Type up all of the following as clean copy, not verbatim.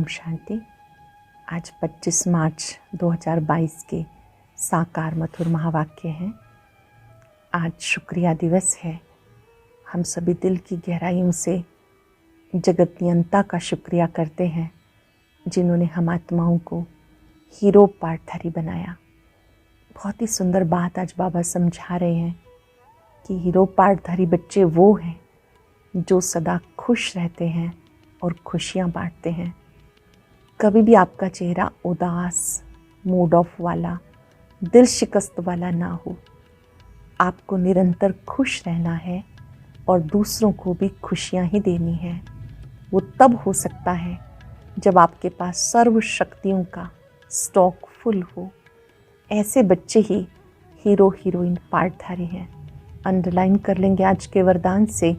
शांति। आज 25 मार्च 2022 के साकार मधुर महावाक्य हैं। आज शुक्रिया दिवस है। हम सभी दिल की गहराइयों से जगत नियंता का शुक्रिया करते हैं जिन्होंने हम आत्माओं को हीरो पाठधारी बनाया। बहुत ही सुंदर बात आज बाबा समझा रहे हैं कि हीरो पाठधारी बच्चे वो हैं जो सदा खुश रहते हैं और खुशियाँ बांटते हैं। कभी भी आपका चेहरा उदास, मूड ऑफ वाला, दिल शिकस्त वाला ना हो। आपको निरंतर खुश रहना है और दूसरों को भी खुशियाँ ही देनी है। वो तब हो सकता है जब आपके पास सर्व शक्तियों का स्टॉक फुल हो। ऐसे बच्चे ही हीरो हीरोइन पाठधारी हैं। अंडरलाइन कर लेंगे आज के वरदान से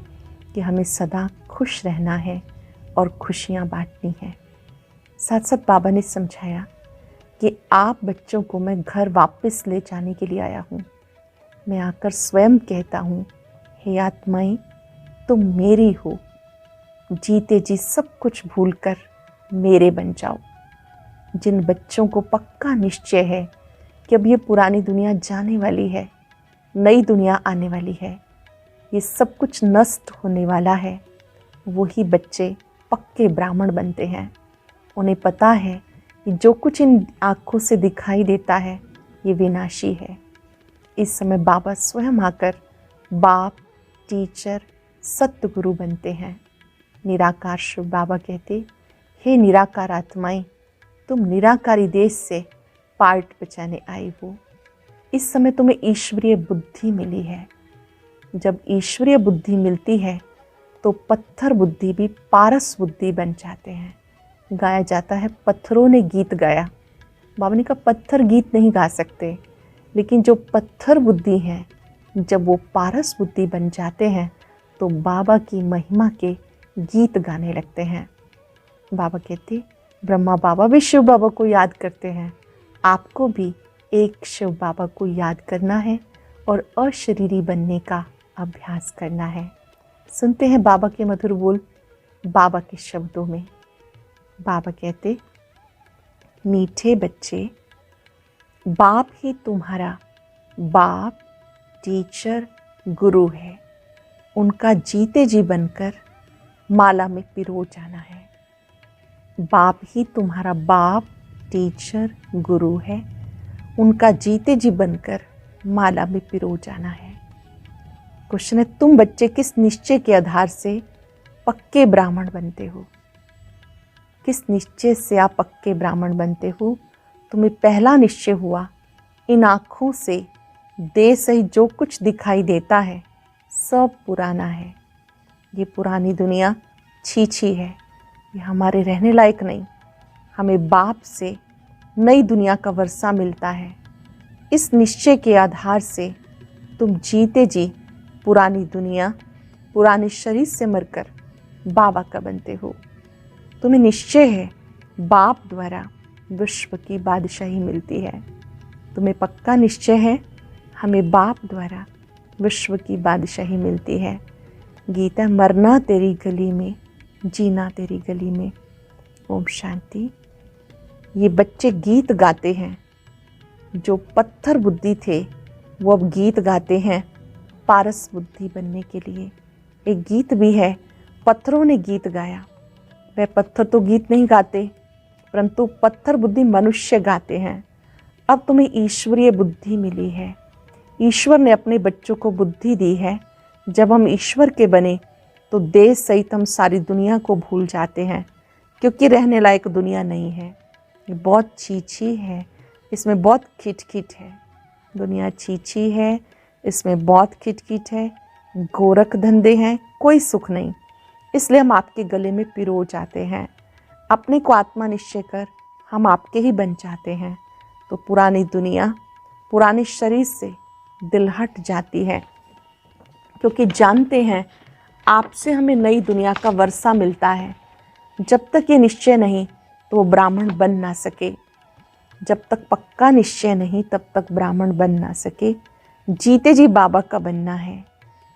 कि हमें सदा खुश रहना है और खुशियाँ बांटनी है। साथ साथ बाबा ने समझाया कि आप बच्चों को मैं घर वापस ले जाने के लिए आया हूँ। मैं आकर स्वयं कहता हूँ, हे आत्माएं, तुम मेरी हो। जीते जी सब कुछ भूलकर मेरे बन जाओ। जिन बच्चों को पक्का निश्चय है कि अब ये पुरानी दुनिया जाने वाली है, नई दुनिया आने वाली है, ये सब कुछ नष्ट होने वाला है, वही बच्चे पक्के ब्राह्मण बनते हैं। उन्हें पता है कि जो कुछ इन आँखों से दिखाई देता है ये विनाशी है। इस समय बाबा स्वयं आकर बाप, टीचर, सतगुरु बनते हैं। निराकार शिव बाबा कहते, हे निराकार आत्माएं, तुम निराकारी देश से पार्ट बचाने आई हो। इस समय तुम्हें ईश्वरीय बुद्धि मिली है। जब ईश्वरीय बुद्धि मिलती है तो पत्थर बुद्धि भी पारस बुद्धि बन जाते हैं। गाया जाता है, पत्थरों ने गीत गाया। बाबा ने कहा पत्थर गीत नहीं गा सकते, लेकिन जो पत्थर बुद्धि हैं जब वो पारस बुद्धि बन जाते हैं तो बाबा की महिमा के गीत गाने लगते हैं। बाबा कहते, ब्रह्मा बाबा भी शिव बाबा को याद करते हैं। आपको भी एक शिव बाबा को याद करना है और अशरीरी बनने का अभ्यास करना है। सुनते हैं बाबा के मधुर बोल बाबा के शब्दों में। बाबा कहते, मीठे बच्चे, बाप ही तुम्हारा बाप, टीचर, गुरु है। उनका जीते जी बनकर माला में पिरो जाना है। बाप ही तुम्हारा बाप, टीचर, गुरु है। उनका जीते जी बनकर माला में पिरो जाना है। क्वेश्चन है, तुम बच्चे किस निश्चय के आधार से पक्के ब्राह्मण बनते हो? किस निश्चय से आप पक्के ब्राह्मण बनते हो? तुम्हें पहला निश्चय हुआ, इन आँखों से देह सहित जो कुछ दिखाई देता है सब पुराना है। ये पुरानी दुनिया छी है, ये हमारे रहने लायक नहीं। हमें बाप से नई दुनिया का वर्षा मिलता है। इस निश्चय के आधार से तुम जीते जी पुरानी दुनिया, पुराने शरीर से मरकर बाबा का बनते हो। तुम्हें निश्चय है बाप द्वारा विश्व की बादशाही मिलती है। तुम्हें पक्का निश्चय है हमें बाप द्वारा विश्व की बादशाही मिलती है। गीता, मरना तेरी गली में, जीना तेरी गली में। ओम शांति। ये बच्चे गीत गाते हैं। जो पत्थर बुद्धि थे वो अब गीत गाते हैं पारस बुद्धि बनने के लिए। एक गीत भी है, पत्थरों ने गीत गाया। वह पत्थर तो गीत नहीं गाते, परंतु पत्थर बुद्धि मनुष्य गाते हैं। अब तुम्हें ईश्वरीय बुद्धि मिली है। ईश्वर ने अपने बच्चों को बुद्धि दी है। जब हम ईश्वर के बने तो देश सहित हम सारी दुनिया को भूल जाते हैं, क्योंकि रहने लायक दुनिया नहीं है। ये बहुत छी है, इसमें बहुत खिट है। दुनिया छी है, इसमें बहुत खिट है, गोरख धंधे हैं, कोई सुख नहीं। इसलिए हम आपके गले में पिरो जाते हैं। अपने को आत्मा निश्चय कर हम आपके ही बन जाते हैं तो पुरानी दुनिया, पुराने शरीर से दिल हट जाती है, क्योंकि जानते हैं आपसे हमें नई दुनिया का वर्षा मिलता है। जब तक ये निश्चय नहीं तो वो ब्राह्मण बन ना सके। जब तक पक्का निश्चय नहीं तब तक ब्राह्मण बन ना सके। जीते जी बाबा का बनना है।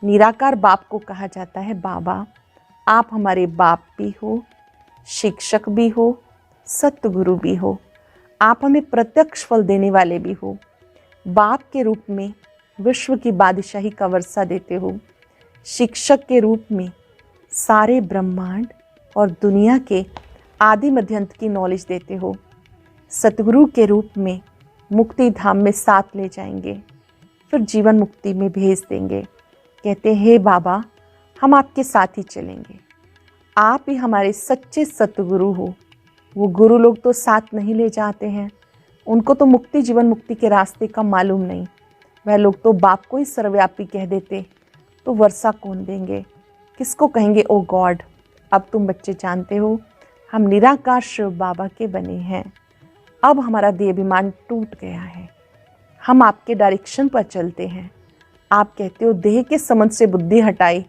निराकार बाप को कहा जाता है बाबा। आप हमारे बाप भी हो, शिक्षक भी हो, सतगुरु भी हो। आप हमें प्रत्यक्ष फल देने वाले भी हो। बाप के रूप में विश्व की बादशाही का वर्षा देते हो। शिक्षक के रूप में सारे ब्रह्मांड और दुनिया के आदि मध्यंत की नॉलेज देते हो। सतगुरु के रूप में मुक्ति धाम में साथ ले जाएंगे, फिर जीवन मुक्ति में भेज देंगे। कहते हैं, हे बाबा, हम आपके साथ ही चलेंगे। आप ही हमारे सच्चे सतगुरु हो। वो गुरु लोग तो साथ नहीं ले जाते हैं, उनको तो मुक्ति जीवन मुक्ति के रास्ते का मालूम नहीं। वह लोग तो बाप को ही सर्वव्यापी कह देते, तो वर्षा कौन देंगे? किसको कहेंगे ओ गॉड? अब तुम बच्चे जानते हो, हम निराकार शिव बाबा के बने हैं। अब हमारा देहाभिमान टूट गया है, हम आपके डायरेक्शन पर चलते हैं। आप कहते हो, देह के संबंध से बुद्धि हटाई,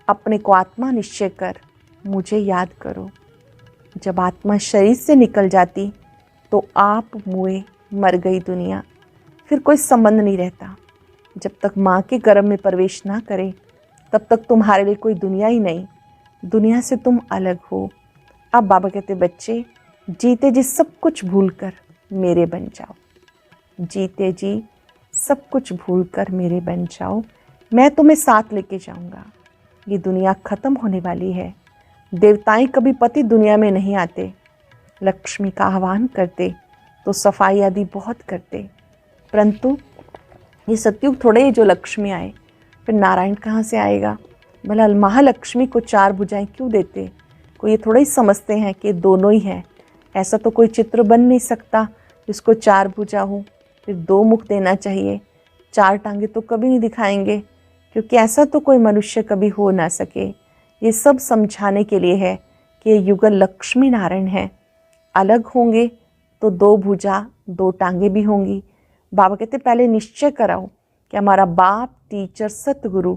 अपने को आत्मा निश्चय कर मुझे याद करो। जब आत्मा शरीर से निकल जाती तो आप मुए, मर गई दुनिया, फिर कोई संबंध नहीं रहता। जब तक माँ के गर्भ में प्रवेश ना करे तब तक तुम्हारे लिए कोई दुनिया ही नहीं, दुनिया से तुम अलग हो। अब बाबा कहते, बच्चे जीते जी सब कुछ भूलकर मेरे बन जाओ। जीते जी सब कुछ भूलकर मेरे बन जाओ, मैं तुम्हें साथ लेके जाऊंगा। ये दुनिया खत्म होने वाली है। देवताएं कभी पति दुनिया में नहीं आते, लक्ष्मी का आह्वान करते तो सफाई आदि बहुत करते, परंतु ये सतयुग थोड़े ही जो लक्ष्मी आए, फिर नारायण कहाँ से आएगा? भला महालक्ष्मी को 4 भुजाएं क्यों देते? कोई ये थोड़ा ही समझते हैं कि दोनों ही हैं। ऐसा तो कोई चित्र बन नहीं सकता जिसको 4 भुजा हो, फिर 2 मुख देना चाहिए। 4 टांगे तो कभी नहीं दिखाएंगे, क्योंकि ऐसा तो कोई मनुष्य कभी हो ना सके। ये सब समझाने के लिए है कि ये युगल लक्ष्मी नारायण है। अलग होंगे तो 2 भुजा 2 टांगे भी होंगी। बाबा कहते, पहले निश्चय कराओ कि हमारा बाप, टीचर, सतगुरु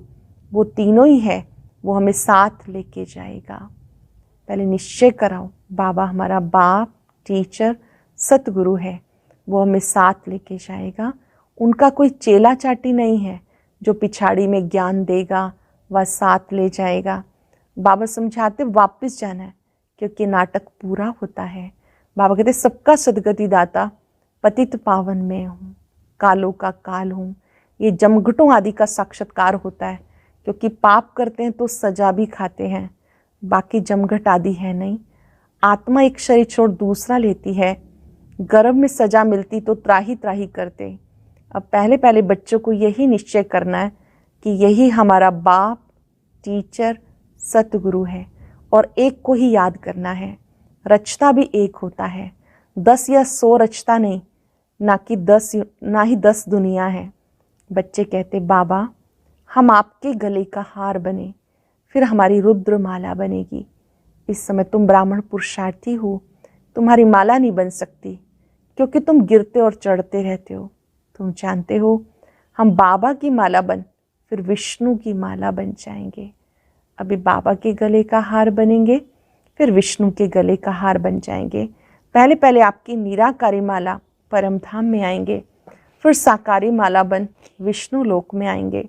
वो तीनों ही है, वो हमें साथ लेके जाएगा। पहले निश्चय कराओ, बाबा हमारा बाप, टीचर, सतगुरु है, वो हमें साथ लेके जाएगा। उनका कोई चेला चाटी नहीं है जो पिछाड़ी में ज्ञान देगा व साथ ले जाएगा। बाबा समझाते वापस जाना है, क्योंकि नाटक पूरा होता है। बाबा कहते, सबका सदगति दाता पतित पावन में हूँ, कालों का काल हूँ। ये जमघटों आदि का साक्षात्कार होता है, क्योंकि पाप करते हैं तो सजा भी खाते हैं, बाकी जमघट आदि है नहीं। आत्मा एक शरीर छोड़ दूसरा लेती है, गर्भ में सजा मिलती तो त्राही त्राही करते। अब पहले पहले बच्चों को यही निश्चय करना है कि यही हमारा बाप, टीचर, सतगुरु है, और एक को ही याद करना है। रचता भी एक होता है, 10 या 100 रचता नहीं, ना ही 10 दुनिया है। बच्चे कहते, बाबा हम आपके गले का हार बने, फिर हमारी रुद्र माला बनेगी। इस समय तुम ब्राह्मण पुरुषार्थी हो, तुम्हारी माला नहीं बन सकती, क्योंकि तुम गिरते और चढ़ते रहते हो। तुम जानते हो, हम बाबा की माला बन फिर विष्णु की माला बन जाएंगे। अभी बाबा के गले का हार बनेंगे, फिर विष्णु के गले का हार बन जाएंगे। पहले पहले आपकी निराकारी माला परम धाम में आएंगे, फिर साकारी माला बन विष्णु लोक में आएंगे।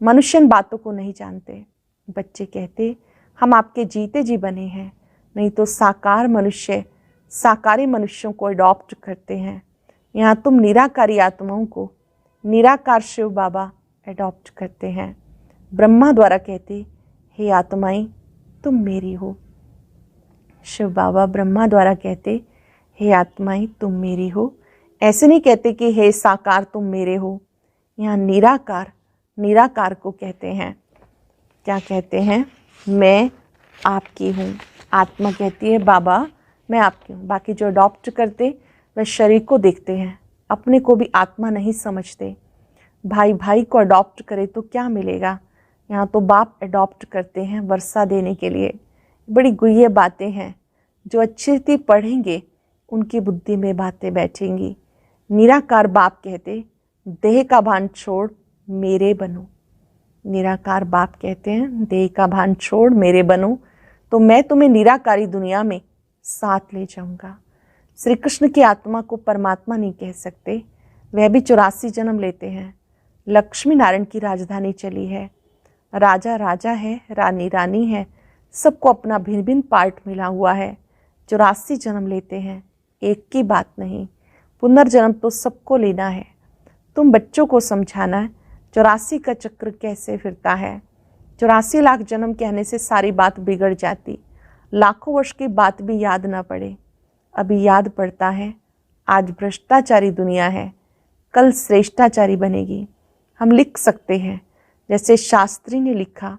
मनुष्य इन बातों को नहीं जानते। बच्चे कहते, हम आपके जीते जी बने हैं, नहीं तो साकार मनुष्य साकारी मनुष्यों को अडॉप्ट करते हैं। यहाँ तुम निराकारी आत्माओं को निराकार शिव बाबा अडॉप्ट करते हैं। ब्रह्मा द्वारा कहते, हे आत्माएं तुम मेरी हो। शिव बाबा ब्रह्मा द्वारा कहते, हे आत्माएं तुम मेरी हो। ऐसे नहीं कहते कि हे साकार तुम मेरे हो। यहाँ निराकार को कहते हैं। क्या कहते हैं? मैं आपकी हूँ। आत्मा कहती है, बाबा मैं आपकी हूँ। बाकी जो अडॉप्ट करते वह शरीर को देखते हैं, अपने को भी आत्मा नहीं समझते। भाई भाई को अडॉप्ट करे तो क्या मिलेगा? यहाँ तो बाप अडॉप्ट करते हैं वर्षा देने के लिए। बड़ी गुह्य बातें हैं, जो अच्छी रीति पढ़ेंगे उनकी बुद्धि में बातें बैठेंगी। निराकार बाप कहते, देह का भान छोड़ मेरे बनो। निराकार बाप कहते हैं, देह का भान छोड़ मेरे बनो, तो मैं तुम्हें निराकारी दुनिया में साथ ले जाऊंगा। श्री कृष्ण की आत्मा को परमात्मा नहीं कह सकते, वह भी 84 जन्म लेते हैं। लक्ष्मी नारायण की राजधानी चली है, राजा राजा है, रानी रानी है, सबको अपना भिन्न भिन्न पार्ट मिला हुआ है। 84 जन्म लेते हैं, एक की बात नहीं, पुनर्जन्म तो सबको लेना है। तुम बच्चों को समझाना है 84 का चक्र कैसे फिरता है। 84 लाख जन्म कहने से सारी बात बिगड़ जाती, लाखों वर्ष की बात भी याद ना पड़े। अभी याद पड़ता है, आज भ्रष्टाचारी दुनिया है, कल श्रेष्ठाचारी बनेगी। हम लिख सकते हैं जैसे शास्त्री ने लिखा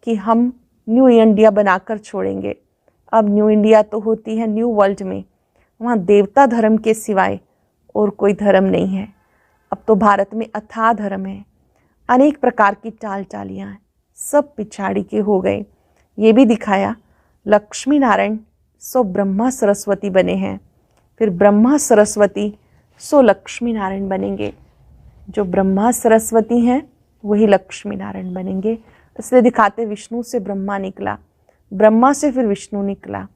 कि हम न्यू इंडिया बनाकर छोड़ेंगे। अब न्यू इंडिया तो होती है न्यू वर्ल्ड में, वहाँ देवता धर्म के सिवाय और कोई धर्म नहीं है। अब तो भारत में अथाह धर्म है, अनेक प्रकार की टाल टालियाँ, सब पिछाड़ी के हो गए। ये भी दिखाया लक्ष्मी नारायण सो ब्रह्मा सरस्वती बने हैं, फिर ब्रह्मा सरस्वती सो लक्ष्मी नारायण बनेंगे। जो ब्रह्मा सरस्वती हैं वही लक्ष्मी नारायण बनेंगे। इसलिए दिखाते विष्णु से ब्रह्मा निकला, ब्रह्मा से फिर विष्णु निकला।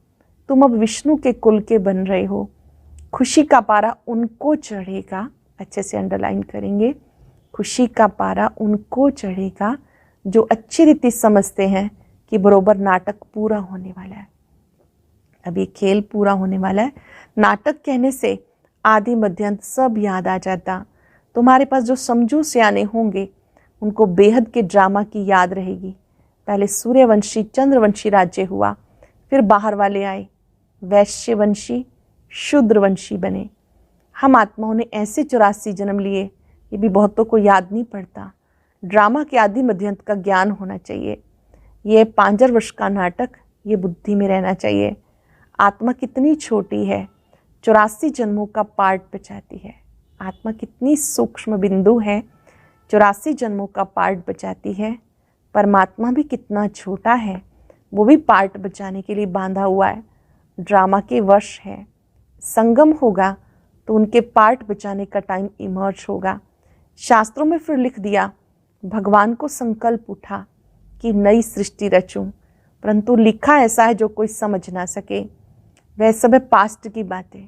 तुम अब विष्णु के कुल के बन रहे हो। खुशी का पारा उनको चढ़ेगा, अच्छे से अंडरलाइन करेंगे, खुशी का पारा उनको चढ़ेगा जो अच्छी रीति समझते हैं कि बरोबर नाटक पूरा होने वाला है। अब ये खेल पूरा होने वाला है। नाटक कहने से आदि मध्य अंत सब याद आ जाता। तुम्हारे पास जो समझू सियाने होंगे उनको बेहद के ड्रामा की याद रहेगी। पहले सूर्यवंशी चंद्रवंशी राज्य हुआ, फिर बाहर वाले आए, वैश्यवंशी शूद्रवंशी बने। हम आत्माओं ने ऐसे 84 जन्म लिए, ये भी बहुतों को याद नहीं पड़ता। ड्रामा के आदि मध्यंत का ज्ञान होना चाहिए। ये 5 वर्ष का नाटक ये बुद्धि में रहना चाहिए। आत्मा कितनी छोटी है, 84 जन्मों का पार्ट बचाती है। आत्मा कितनी सूक्ष्म बिंदु है, 84 जन्मों का पार्ट बचाती है। परमात्मा भी कितना छोटा है, वो भी पार्ट बचाने के लिए बांधा हुआ है। ड्रामा के वश है, संगम होगा तो उनके पार्ट बचाने का टाइम इमर्ज होगा। शास्त्रों में फिर लिख दिया, भगवान को संकल्प उठा कि नई सृष्टि रचूं, परंतु लिखा ऐसा है जो कोई समझ ना सके। वह सब है पास्ट की बातें।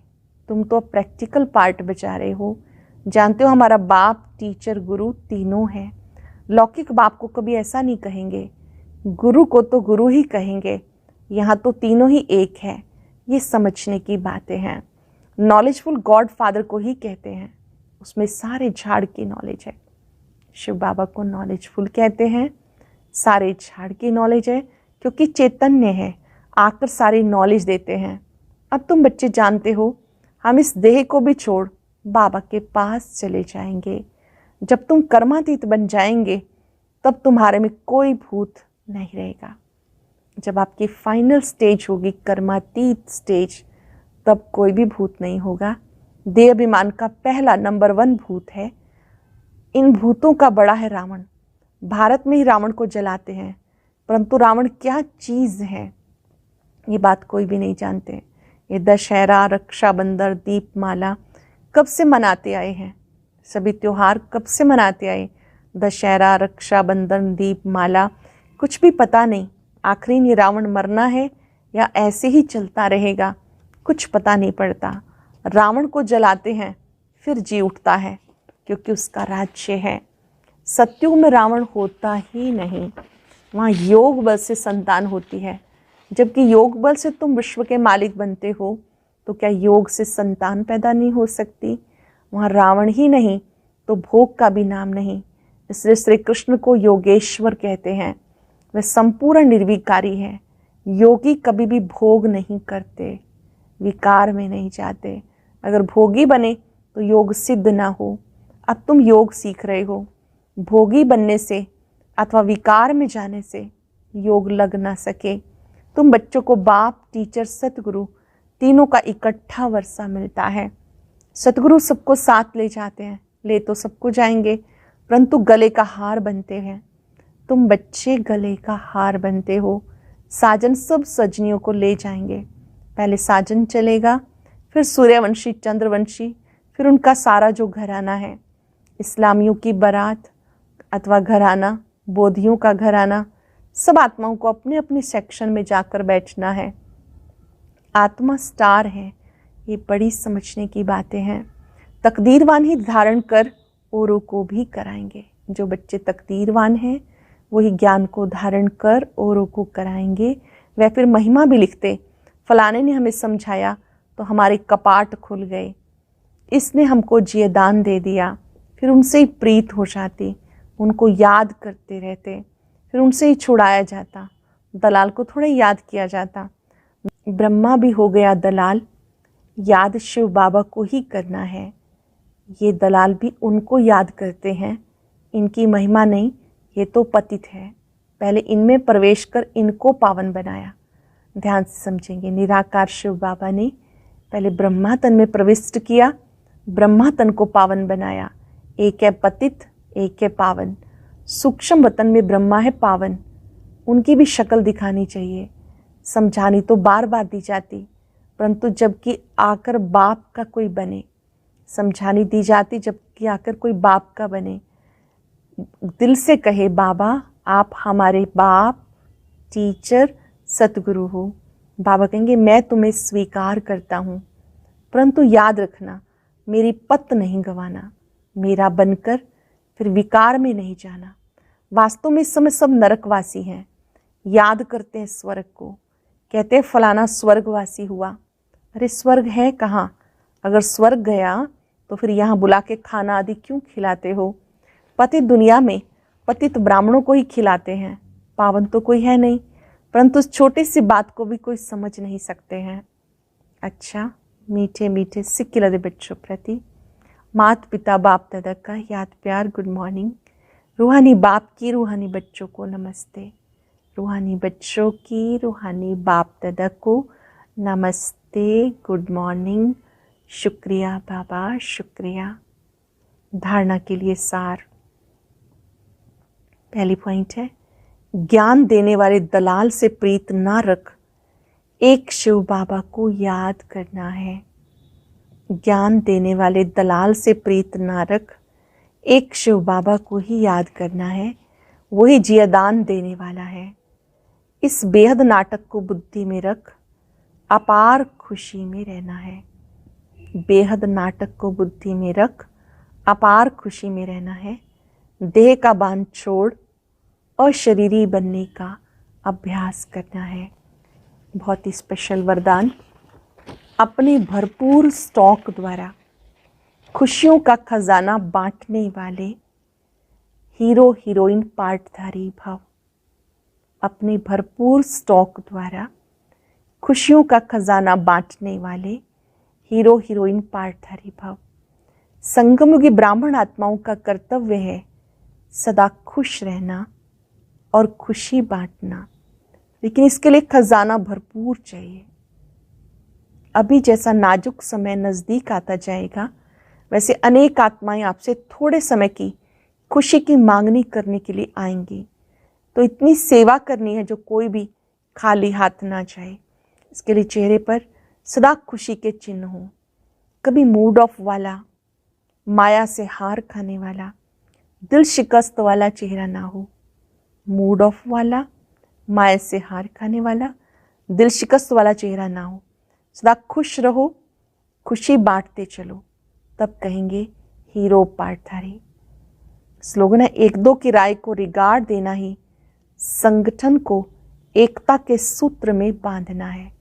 तुम तो प्रैक्टिकल पार्ट बचा रहे हो। जानते हो हमारा बाप, टीचर, गुरु तीनों हैं। लौकिक बाप को कभी ऐसा नहीं कहेंगे, गुरु को तो गुरु ही कहेंगे। यहाँ तो तीनों ही एक है, ये समझने की बातें हैं। नॉलेजफुल गॉड फादर को ही कहते हैं, उसमें सारे झाड़ की नॉलेज है। शिव बाबा को नॉलेजफुल कहते हैं, सारे झाड़ की नॉलेज है, क्योंकि चैतन्य है, आकर सारी नॉलेज देते हैं। अब तुम बच्चे जानते हो, हम इस देह को भी छोड़ बाबा के पास चले जाएंगे। जब तुम कर्मातीत बन जाएंगे तब तुम्हारे में कोई भूत नहीं रहेगा। जब आपकी फाइनल स्टेज होगी कर्मातीत स्टेज, तब कोई भी भूत नहीं होगा। देह अभिमान का पहला नंबर 1 भूत है। इन भूतों का बड़ा है रावण। भारत में ही रावण को जलाते हैं, परंतु रावण क्या चीज़ है ये बात कोई भी नहीं जानते। ये दशहरा, रक्षाबंधन, दीपमाला कब से मनाते आए हैं, सभी त्योहार कब से मनाते आए। दशहरा, रक्षाबंधन, दीपमाला कुछ भी पता नहीं। आखिरी ये रावण मरना है या ऐसे ही चलता रहेगा, कुछ पता नहीं पड़ता। रावण को जलाते हैं फिर जी उठता है, क्योंकि उसका राज्य है। सत्युग में रावण होता ही नहीं, वहाँ योग बल से संतान होती है। जबकि योग बल से तुम विश्व के मालिक बनते हो, तो क्या योग से संतान पैदा नहीं हो सकती। वहाँ रावण ही नहीं तो भोग का भी नाम नहीं। इसलिए श्री कृष्ण को योगेश्वर कहते हैं। वह संपूर्ण निर्विकारी है। योगी कभी भी भोग नहीं करते, विकार में नहीं जाते। अगर भोगी बने तो योग सिद्ध ना हो। अब तुम योग सीख रहे हो, भोगी बनने से अथवा विकार में जाने से योग लग ना सके। तुम बच्चों को बाप, टीचर, सतगुरु तीनों का इकट्ठा वर्षा मिलता है। सतगुरु सबको साथ ले जाते हैं, ले तो सबको जाएंगे, परंतु गले का हार बनते हैं। तुम बच्चे गले का हार बनते हो। साजन सब सजनियों को ले जाएंगे। पहले साजन चलेगा, फिर सूर्यवंशी, चंद्रवंशी, फिर उनका सारा जो घराना है। इस्लामियों की बारात अथवा घराना, बोधियों का घराना, सब आत्माओं को अपने अपने सेक्शन में जाकर बैठना है। आत्मा स्टार है, ये बड़ी समझने की बातें हैं। तकदीरवान ही धारण कर औरों को भी कराएंगे। जो बच्चे तकदीरवान हैं वही ज्ञान को धारण कर औरों को कराएंगे। वह फिर महिमा भी लिखते, फलाने ने हमें समझाया तो हमारे कपाट खुल गए। इसने हमको जियदान दे दिया। फिर उनसे ही प्रीत हो जाती, उनको याद करते रहते, फिर उनसे ही छुड़ाया जाता। दलाल को थोड़ा याद किया जाता। ब्रह्मा भी हो गया दलाल, याद शिव बाबा को ही करना है। ये दलाल भी उनको याद करते हैं, इनकी महिमा नहीं, ये तो पतित है। पहले इनमें प्रवेश कर इनको पावन बनाया। ध्यान से समझेंगे, निराकार शिव बाबा ने पहले ब्रह्मा तन में प्रविष्ट किया, ब्रह्मा तन को पावन बनाया। एक है पतित, एक है पावन। सूक्ष्म वतन में ब्रह्मा है पावन, उनकी भी शक्ल दिखानी चाहिए। समझानी तो बार बार दी जाती, परंतु जबकि आकर बाप का कोई बने, समझानी दी जाती जबकि आकर कोई बाप का बने। दिल से कहे बाबा आप हमारे बाप, टीचर, सतगुरु हो। बाबा कहेंगे मैं तुम्हें स्वीकार करता हूँ, परंतु याद रखना मेरी पत नहीं गंवाना, मेरा बनकर फिर विकार में नहीं जाना। वास्तव में इस समय सब नरकवासी हैं, याद करते हैं स्वर्ग को, कहते हैं फलाना स्वर्गवासी हुआ। अरे स्वर्ग है कहाँ? अगर स्वर्ग गया तो फिर यहाँ बुला के खाना आदि क्यों खिलाते हो? पतित दुनिया में पतित ब्राह्मणों को ही खिलाते हैं, पावन तो कोई है नहीं, परंतु उस छोटी सी बात को भी कोई समझ नहीं सकते हैं। अच्छा, मीठे मीठे सिक्के लदे बच्चों प्रति माता पिता बाप दादा का याद प्यार गुड मॉर्निंग। रूहानी बाप की रूहानी बच्चों को नमस्ते, रूहानी बच्चों की रूहानी बाप दादा को नमस्ते, गुड मॉर्निंग। शुक्रिया बाबा, शुक्रिया। धारणा के लिए सार, पहली पॉइंट है, ज्ञान देने वाले दलाल से प्रीत ना रख, एक शिव बाबा को याद करना है। ज्ञान देने वाले दलाल से प्रीत ना रख, एक शिव बाबा को ही याद करना है, वही जियादान देने वाला है। इस बेहद नाटक को बुद्धि में रख, अपार खुशी में रहना है। बेहद नाटक को बुद्धि में रख, अपार खुशी में रहना है। देह का बांध छोड़ और शरीरी बनने का अभ्यास करना है। बहुत ही स्पेशल वरदान, अपने भरपूर स्टॉक द्वारा खुशियों का खजाना बांटने वाले हीरो हीरोइन पार्टधारी भव। अपने भरपूर स्टॉक द्वारा खुशियों का खजाना बांटने वाले हीरो हीरोइन पार्टधारी भव। संगमयुगी ब्राह्मण आत्माओं का कर्तव्य है सदा खुश रहना और खुशी बांटना, लेकिन इसके लिए खजाना भरपूर चाहिए। अभी जैसा नाजुक समय नज़दीक आता जाएगा, वैसे अनेक आत्माएं आपसे थोड़े समय की खुशी की मांगनी करने के लिए आएंगी। तो इतनी सेवा करनी है जो कोई भी खाली हाथ ना जाए। इसके लिए चेहरे पर सदा खुशी के चिन्ह हों। कभी मूड ऑफ वाला, माया से हार खाने वाला, दिल शिकस्त वाला चेहरा ना हो। मूड ऑफ वाला, माया से हार खाने वाला, दिल शिकस्त वाला चेहरा ना हो। सदा खुश रहो, खुशी बांटते चलो, तब कहेंगे हीरो पार्टधारी। स्लोगन है, एक दो की राय को रिगार्ड देना ही संगठन को एकता के सूत्र में बांधना है।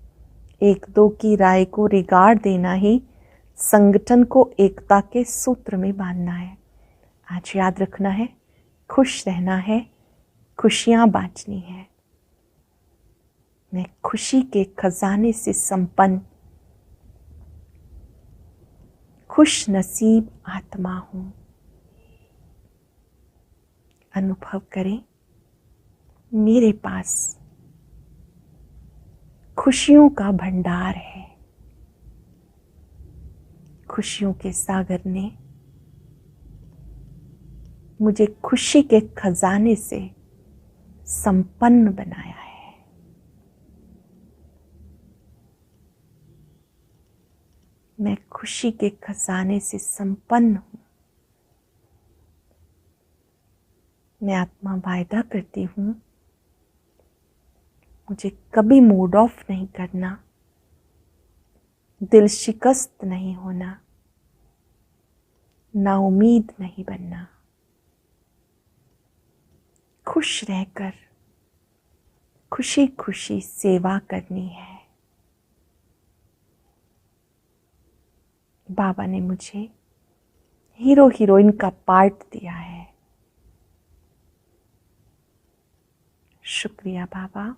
एक दो की राय को रिगार्ड देना ही संगठन को एकता के सूत्र में बांधना है। आज याद रखना है, खुश रहना है, खुशियां बांटनी है। मैं खुशी के खजाने से संपन्न खुश नसीब आत्मा हूं। अनुभव करें, मेरे पास खुशियों का भंडार है। खुशियों के सागर ने मुझे खुशी के खजाने से संपन्न बनाया है। मैं खुशी के खजाने से संपन्न हूं। मैं आत्मा वायदा करती हूं, मुझे कभी मूड ऑफ नहीं करना, दिल शिकस्त नहीं होना, नाउम्मीद नहीं बनना। खुश रहकर खुशी खुशी सेवा करनी है। बाबा ने मुझे हीरो हीरोइन का पार्ट दिया है। शुक्रिया बाबा,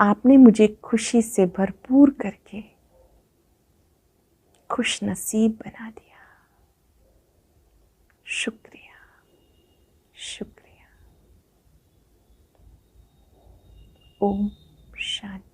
आपने मुझे खुशी से भरपूर करके खुश नसीब बना दिया। शुक्रिया, शुक्रिया। ओम शांति।